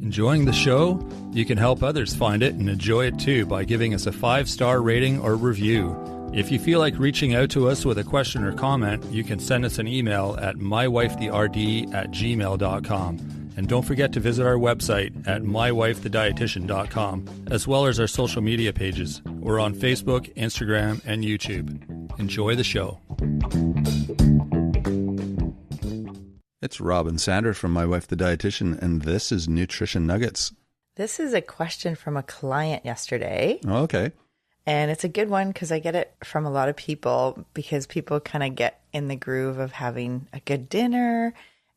Enjoying the show? You can help others find it and enjoy it too by giving us a 5-star rating or review. If you feel like reaching out to us with a question or comment, you can send us an email at mywifetherd@gmail.com. And don't forget to visit our website at mywifethedietitian.com, as well as our social media pages. We're on Facebook, Instagram, and YouTube. Enjoy the show. It's Rob and Sandra from My Wife the Dietitian, and this is Nutrition Nuggets. This is a question from a client yesterday. Oh, okay. And it's a good one because I get it from a lot of people, because people kind of get in the groove of having a good dinner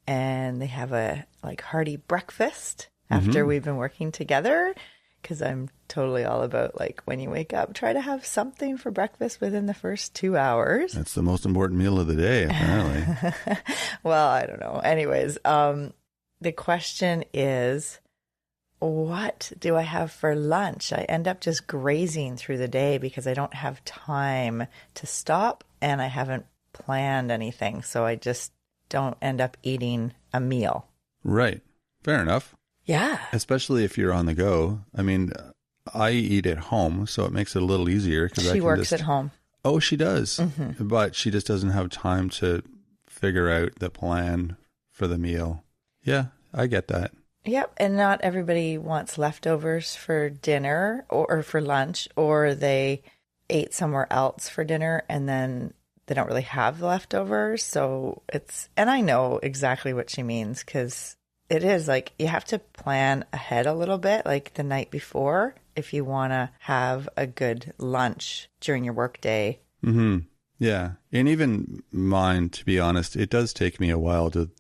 and they have a hearty breakfast after we've been working together. Because I'm totally all about, when you wake up, try to have something for breakfast within the first 2 hours. That's the most important meal of the day, apparently. Well, I don't know. Anyways, the question is, what do I have for lunch? I end up just grazing through the day because I don't have time to stop and I haven't planned anything. So I just don't end up eating a meal. Right. Fair enough. Yeah. Especially if you're on the go. I mean, I eat at home, so it makes it a little easier. She works at home. Oh, she does. Mm-hmm. But she just doesn't have time to figure out the plan for the meal. Yeah, I get that. Yep. And not everybody wants leftovers for dinner or for lunch, or they ate somewhere else for dinner and then they don't really have leftovers. So and I know exactly what she means, because it is you have to plan ahead a little bit, the night before, if you want to have a good lunch during your work day. Mm-hmm. Yeah. And even mine, to be honest, it does take me a while to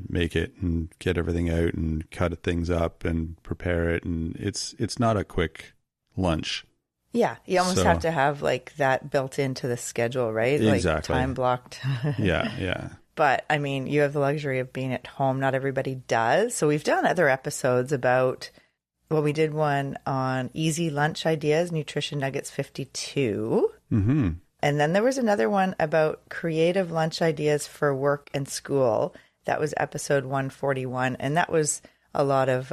make it and get everything out and cut things up and prepare it. And it's not a quick lunch. Yeah. You almost have to have that built into the schedule, right? Exactly. Time blocked. Yeah. But I mean, you have the luxury of being at home. Not everybody does. So we've done other episodes about, we did one on easy lunch ideas, Nutrition Nuggets 52. Mm-hmm. And then there was another one about creative lunch ideas for work and school. That was episode 141. And that was a lot of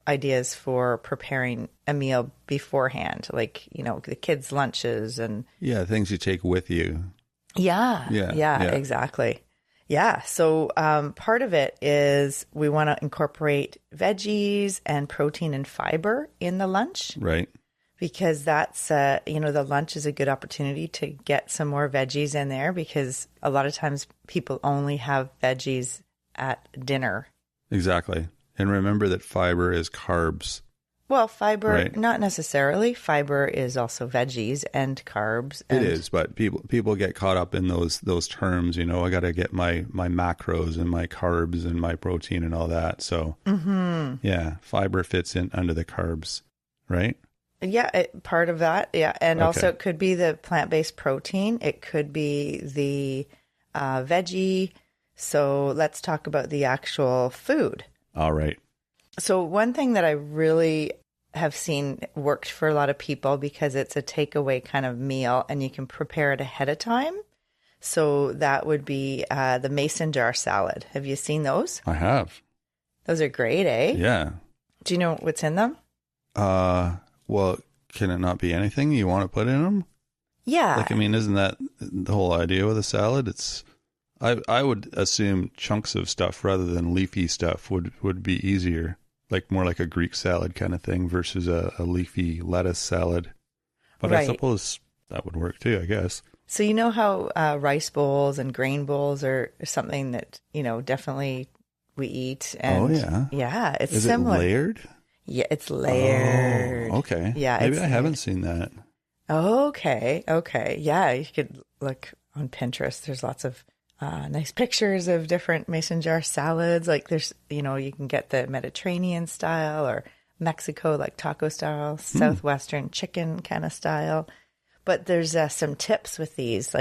ideas for preparing a meal beforehand, the kids' lunches and... Yeah, things you take with you. Yeah, exactly. Yeah. So part of it is we want to incorporate veggies and protein and fiber in the lunch. Right. Because that's, the lunch is a good opportunity to get some more veggies in there, because a lot of times people only have veggies at dinner. Exactly. And remember that fiber is carbs. Well, fiber, right? Not necessarily. Fiber is also veggies and carbs. It is, but people get caught up in those terms. I got to get my macros and my carbs and my protein and all that. So, yeah, fiber fits in under the carbs, right? Yeah, part of that. Yeah, and also it could be the plant-based protein. It could be the veggie. So let's talk about the actual food. All right. So one thing that I really have seen worked for a lot of people, because it's a takeaway kind of meal and you can prepare it ahead of time. So that would be the mason jar salad. Have you seen those? I have. Those are great, eh? Yeah. Do you know what's in them? Well, can it not be anything you want to put in them? Yeah. Isn't that the whole idea with a salad? I would assume chunks of stuff rather than leafy stuff would be easier. More like a Greek salad kind of thing versus a leafy lettuce salad. But right. I suppose that would work too, I guess. So you know how rice bowls and grain bowls are something that, definitely we eat. And oh, yeah. Yeah, it's Is similar. Is it layered? Yeah, it's layered. Oh, okay. Yeah, maybe I haven't seen that. Okay. Yeah, you could look on Pinterest. There's lots of nice pictures of different mason jar salads. There's, you can get the Mediterranean style or Mexico, taco style, Southwestern chicken kind of style. But there's some tips with these.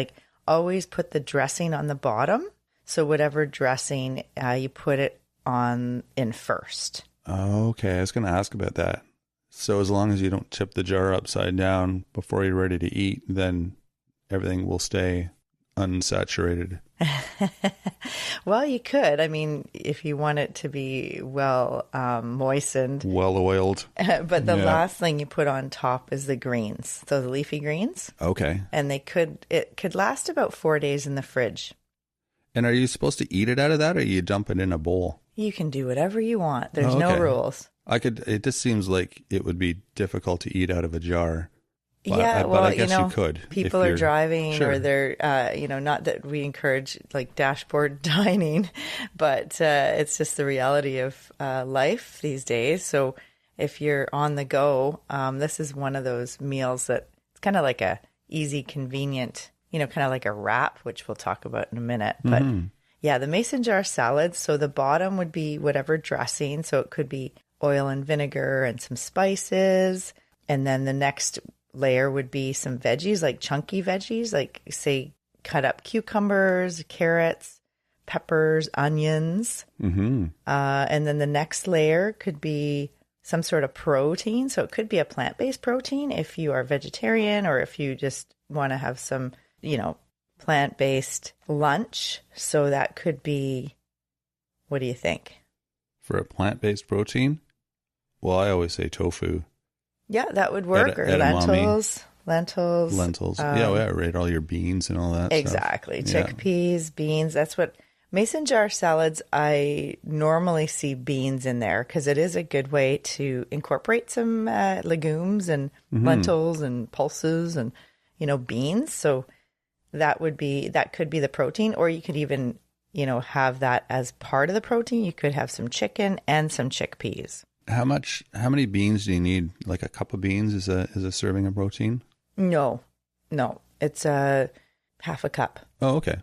Always put the dressing on the bottom. So whatever dressing, you put it on in first. Okay, I was going to ask about that. So as long as you don't tip the jar upside down before you're ready to eat, then everything will stay unsaturated. Well, you could. I mean, if you want it to be well moistened. Well oiled. But the last thing you put on top is the greens. So the leafy greens. Okay. And it could last about 4 days in the fridge. And are you supposed to eat it out of that, or you dump it in a bowl? You can do whatever you want. There's no rules. It just seems like it would be difficult to eat out of a jar. But, Yeah, but well, I guess you could. People are driving, Sure. or they're, not that we encourage like dashboard dining, but it's just the reality of life these days. So if you're on the go, this is one of those meals that it's kind of like a easy, convenient, kind of like a wrap, which we'll talk about in a minute. But yeah, the mason jar salad. So the bottom would be whatever dressing. So it could be oil and vinegar and some spices. And then the next layer would be some veggies, like chunky veggies, like say cut up cucumbers, carrots, peppers, onions. And then the next layer could be some sort of protein. So it could be a plant-based protein if you are vegetarian, or if you just want to have some, plant-based lunch. So that could be, what do you think? For a plant-based protein? Well, I always say tofu. Yeah, that would work. Or edamame. lentils. Right. All your beans and all that Exactly. stuff. Chickpeas, beans. That's what mason jar salads, I normally see beans in there because it is a good way to incorporate some legumes and lentils and pulses and, beans. So that could be the protein, or you could even, have that as part of the protein. You could have some chicken and some chickpeas. How many beans do you need? Like a cup of beans is a serving of protein? No, it's a half a cup. Oh, okay.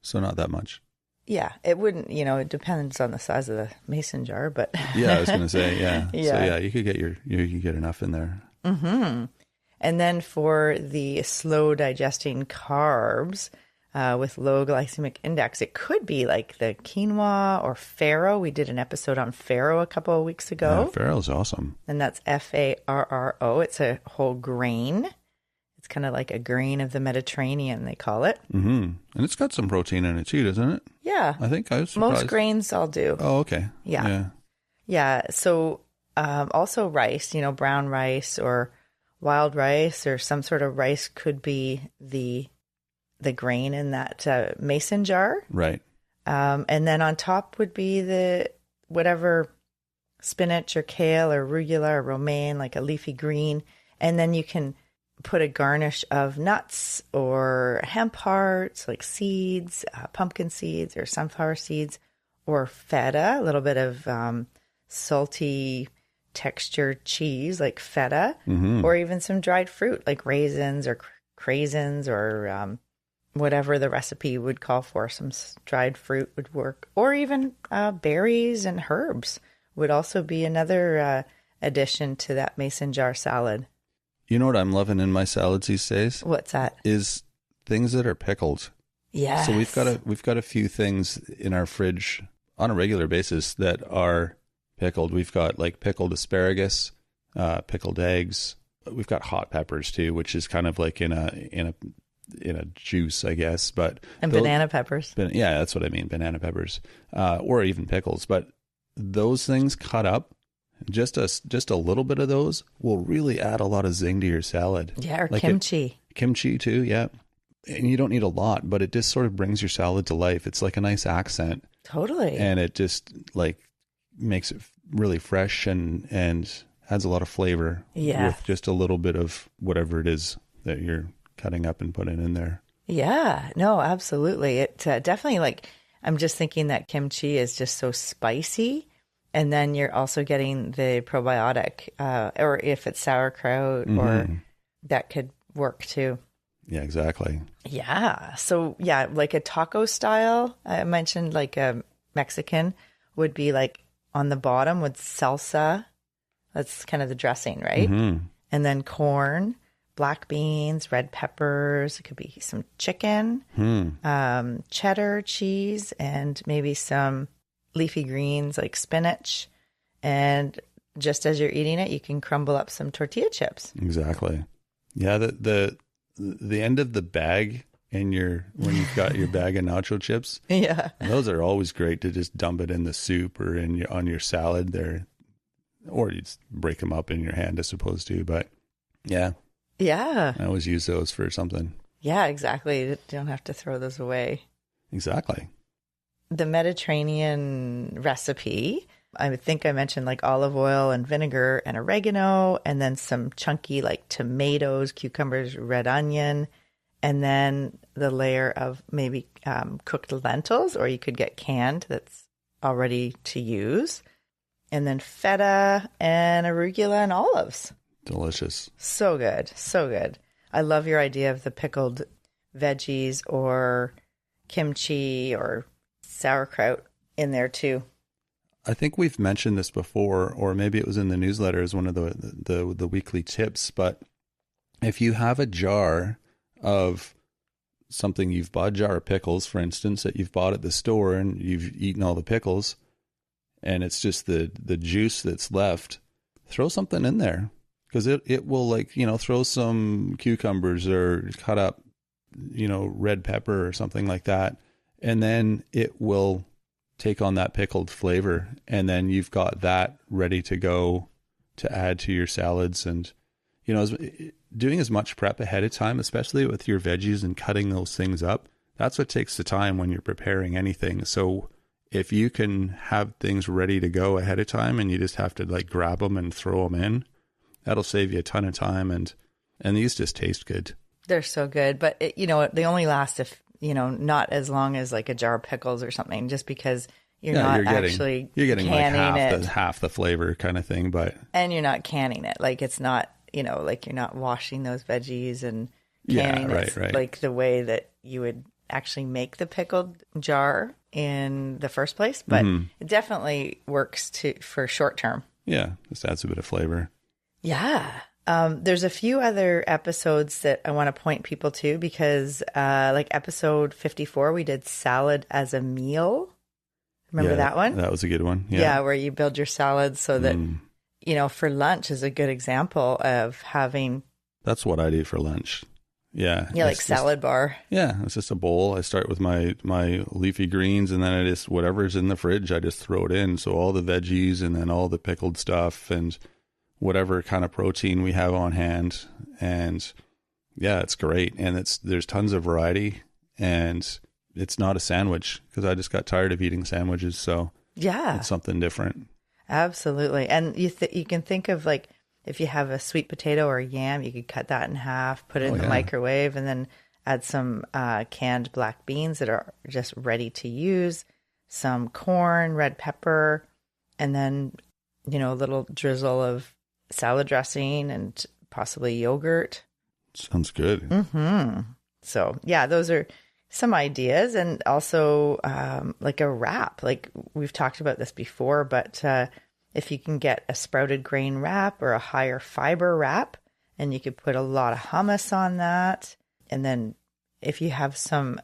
So not that much. Yeah, it wouldn't, it depends on the size of the mason jar, but yeah, I was going to say, yeah. Yeah. So yeah, you could get enough in there. And then for the slow digesting carbs with low glycemic index, it could be like the quinoa or farro. We did an episode on farro a couple of weeks ago. Yeah, farro's awesome. And that's FARRO. It's a whole grain. It's kind of like a grain of the Mediterranean, they call it. And it's got some protein in it too, doesn't it? Yeah. I think I was surprised. Most grains all do. Oh, okay. Yeah. So also rice, brown rice or wild rice or some sort of rice could be the grain in that mason jar. Right. And then on top would be the whatever spinach or kale or arugula or romaine, like a leafy green. And then you can put a garnish of nuts or hemp hearts, like seeds, pumpkin seeds or sunflower seeds, or feta, a little bit of salty textured cheese like feta, or even some dried fruit like raisins or craisins or whatever the recipe would call for. Some dried fruit would work, or even berries and herbs would also be another addition to that mason jar salad. You know what I'm loving in my salads these days? What's that? Is things that are pickled. Yeah. So we've got a few things in our fridge on a regular basis that are pickled. We've got like pickled asparagus, pickled eggs. We've got hot peppers too, which is kind of like in a juice, I guess. But banana peppers. Yeah, that's what I mean. Banana peppers, or even pickles. But those things cut up, just a little bit of those will really add a lot of zing to your salad. Yeah, or like kimchi. Kimchi too, yeah. And you don't need a lot, but it just sort of brings your salad to life. It's like a nice accent. Totally. And it just like makes it really fresh and adds a lot of flavor with just a little bit of whatever it is that you're cutting up and putting in there. Yeah, no, absolutely. It definitely, like, I'm just thinking that kimchi is just so spicy. And then you're also getting the probiotic, or if it's sauerkraut, or that could work too. Yeah, exactly. Yeah. So yeah, like a taco style, I mentioned like a Mexican would be like on the bottom with salsa. That's kind of the dressing, right? And then corn, black beans, red peppers. It could be some chicken, cheddar cheese, and maybe some leafy greens like spinach. And just as you're eating it, you can crumble up some tortilla chips. Exactly. Yeah, the end of the bag when you've got your bag of nacho chips. Yeah. Those are always great to just dump it in the soup or on your salad there, or you just break them up in your hand, I suppose, too. But yeah. Yeah. I always use those for something. Yeah, exactly. You don't have to throw those away. Exactly. The Mediterranean recipe, I think I mentioned like olive oil and vinegar and oregano, and then some chunky like tomatoes, cucumbers, red onion, and then the layer of maybe cooked lentils, or you could get canned that's already to use, and then feta and arugula and olives. Delicious. So good. So good. I love your idea of the pickled veggies or kimchi or sauerkraut in there too. I think we've mentioned this before, or maybe it was in the newsletter as one of the weekly tips. But if you have a jar of something, you've bought a jar of pickles, for instance, that you've bought at the store, and you've eaten all the pickles, and it's just the juice that's left, throw something in there, because it will, like, throw some cucumbers or cut up, red pepper or something like that, and then it will take on that pickled flavor, and then you've got that ready to go to add to your salads. And doing as much prep ahead of time, especially with your veggies and cutting those things up, that's what takes the time when you're preparing anything. So if you can have things ready to go ahead of time and you just have to like grab them and throw them in, that'll save you a ton of time. And these just taste good. They're so good, but they only last if not as long as like a jar of pickles or something, just because you're getting like half the flavor kind of thing, and you're not canning it. Like it's not, like you're not washing those veggies and canning right. Like the way that you would actually make the pickled jar in the first place. But it definitely works for short term. Yeah. Just adds a bit of flavor. Yeah. There's a few other episodes that I want to point people to, because like episode 54, we did salad as a meal. Remember that one? That was a good one. Yeah, where you build your salad so that, for lunch is a good example of having. That's what I do for lunch. Yeah. Yeah, like salad bar. Yeah, it's just a bowl. I start with my leafy greens, and then I just, whatever's in the fridge, I just throw it in. So all the veggies and then all the pickled stuff and whatever kind of protein we have on hand. And yeah, it's great. And there's tons of variety, and it's not a sandwich, because I just got tired of eating sandwiches. So yeah, it's something different. Absolutely. And you can think of, like, if you have a sweet potato or a yam, you could cut that in half, put it in the microwave, and then add some canned black beans that are just ready to use, some corn, red pepper, and then, a little drizzle of salad dressing and possibly yogurt. Sounds good. Mm-hmm. So yeah, those are some ideas. And also like a wrap, like we've talked about this before, but if you can get a sprouted grain wrap or a higher fiber wrap, and you could put a lot of hummus on that. And then if you have some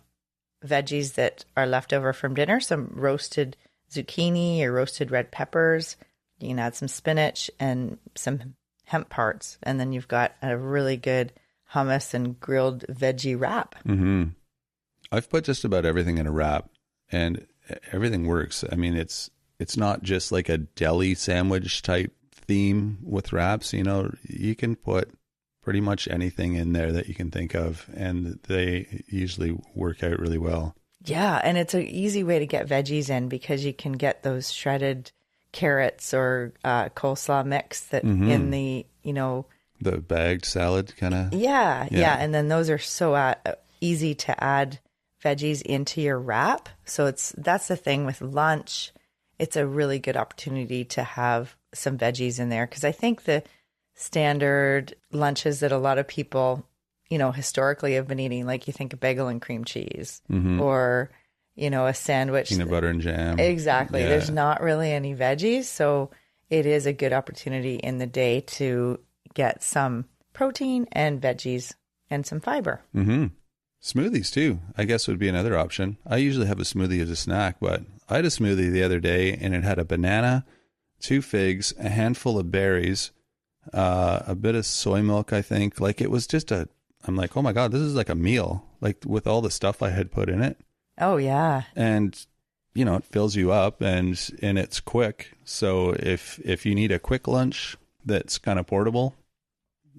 veggies that are left over from dinner, some roasted zucchini or roasted red peppers, you can add some spinach and some hemp parts, and then you've got a really good hummus and grilled veggie wrap. Mm-hmm. I've put just about everything in a wrap, and everything works. I mean, it's not just like a deli sandwich type theme with wraps. You can put pretty much anything in there that you can think of, and they usually work out really well. Yeah, and it's an easy way to get veggies in, because you can get those shredded carrots or coleslaw mix that in the, the bagged salad kind of. Yeah. And then those are so easy to add veggies into your wrap. So that's the thing with lunch. It's a really good opportunity to have some veggies in there, because I think the standard lunches that a lot of people, historically have been eating, like you think a bagel and cream cheese or, a sandwich. Peanut butter and jam. Exactly. Yeah. There's not really any veggies. So it is a good opportunity in the day to get some protein and veggies and some fiber. Mm-hmm. Smoothies too, I guess, would be another option. I usually have a smoothie as a snack, but I had a smoothie the other day, and it had a banana, 2 figs, a handful of berries, a bit of soy milk, I think. Like, it was just I'm like, oh my God, this is like a meal. like with all the stuff I had put in it. Oh, yeah. And, you know, it fills you up and it's quick. So if you need a quick lunch that's kind of portable,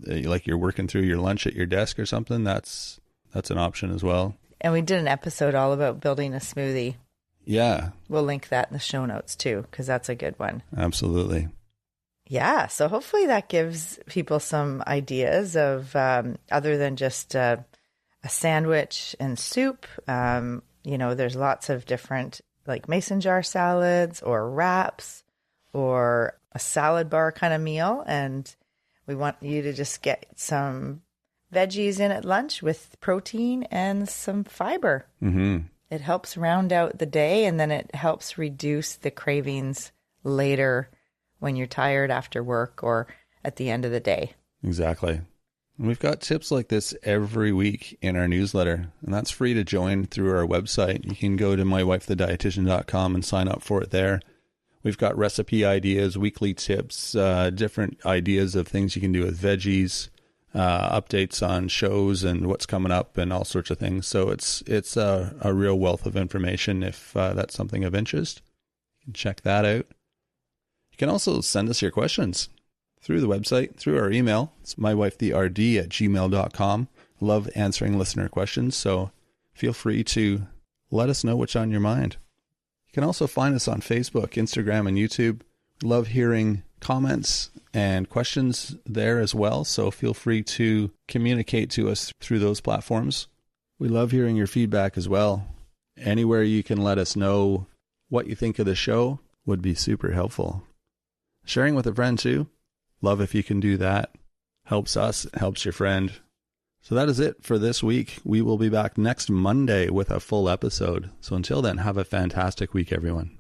like you're working through your lunch at your desk or something, that's an option as well. And we did an episode all about building a smoothie. Yeah. We'll link that in the show notes too, because that's a good one. Absolutely. Yeah. So hopefully that gives people some ideas of other than just a sandwich and soup. You know, there's lots of different like mason jar salads or wraps or a salad bar kind of meal. And we want you to just get some veggies in at lunch with protein and some fiber. Mm-hmm. It helps round out the day, and then it helps reduce the cravings later when you're tired after work or at the end of the day. Exactly. And we've got tips like this every week in our newsletter, and that's free to join through our website. You can go to mywifethedietitian.com and sign up for it there. We've got recipe ideas, weekly tips, different ideas of things you can do with veggies, updates on shows and what's coming up and all sorts of things. So it's a real wealth of information if that's something of interest. You can check that out. You can also send us your questions through the website, through our email. It's mywifethed@gmail.com. Love answering listener questions, so feel free to let us know what's on your mind. You can also find us on Facebook, Instagram, and YouTube. Love hearing comments and questions there as well, so feel free to communicate to us through those platforms. We love hearing your feedback as well. Anywhere you can let us know what you think of the show would be super helpful. Sharing with a friend too. Love if you can do that. Helps us, helps your friend. So that is it for this week. We will be back next Monday with a full episode. So until then, have a fantastic week, everyone.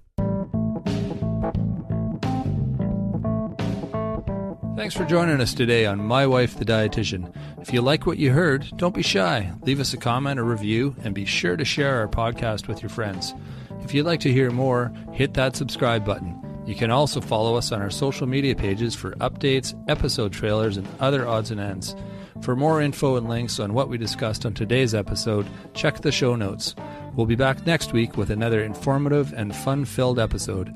Thanks for joining us today on My Wife the Dietitian. If you like what you heard, don't be shy. Leave us a comment or review, and be sure to share our podcast with your friends. If you'd like to hear more, hit that subscribe button. You can also follow us on our social media pages for updates, episode trailers, and other odds and ends. For more info and links on what we discussed on today's episode, check the show notes. We'll be back next week with another informative and fun-filled episode.